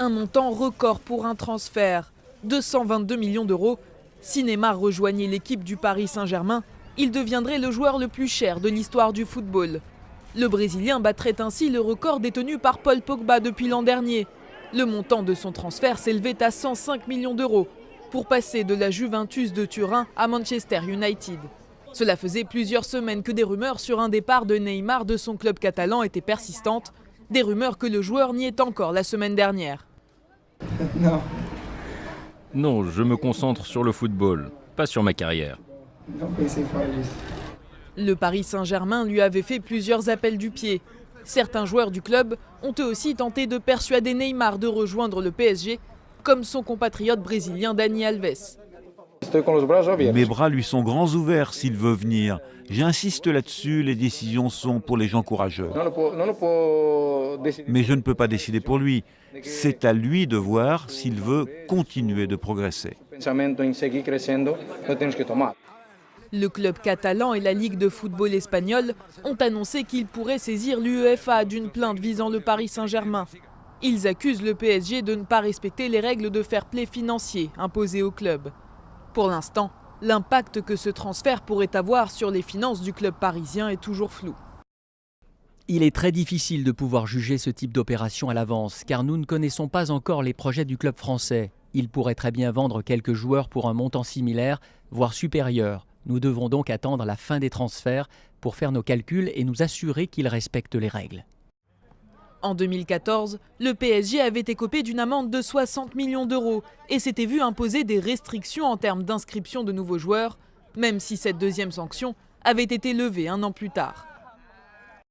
Un montant record pour un transfert, 222 millions d'euros. Si Neymar rejoignait l'équipe du Paris Saint-Germain, il deviendrait le joueur le plus cher de l'histoire du football. Le Brésilien battrait ainsi le record détenu par Paul Pogba depuis l'an dernier. Le montant de son transfert s'élevait à 105 millions d'euros pour passer de la Juventus de Turin à Manchester United. Cela faisait plusieurs semaines que des rumeurs sur un départ de Neymar de son club catalan étaient persistantes. Des rumeurs que le joueur niait encore la semaine dernière. Non. Non, je me concentre sur le football, pas sur ma carrière. Le Paris Saint-Germain lui avait fait plusieurs appels du pied. Certains joueurs du club ont eux aussi tenté de persuader Neymar de rejoindre le PSG, comme son compatriote brésilien Dani Alves. Mes bras lui sont grands ouverts s'il veut venir. J'insiste là-dessus, les décisions sont pour les gens courageux. Mais je ne peux pas décider pour lui. C'est à lui de voir s'il veut continuer de progresser. Le club catalan et la Ligue de football espagnole ont annoncé qu'ils pourraient saisir l'UEFA d'une plainte visant le Paris Saint-Germain. Ils accusent le PSG de ne pas respecter les règles de fair-play financier imposées au club. Pour l'instant, l'impact que ce transfert pourrait avoir sur les finances du club parisien est toujours flou. Il est très difficile de pouvoir juger ce type d'opération à l'avance, car nous ne connaissons pas encore les projets du club français. Il pourrait très bien vendre quelques joueurs pour un montant similaire, voire supérieur. Nous devrons donc attendre la fin des transferts pour faire nos calculs et nous assurer qu'ils respectent les règles. En 2014, le PSG avait écopé d'une amende de 60 millions d'euros et s'était vu imposer des restrictions en termes d'inscription de nouveaux joueurs, même si cette deuxième sanction avait été levée un an plus tard.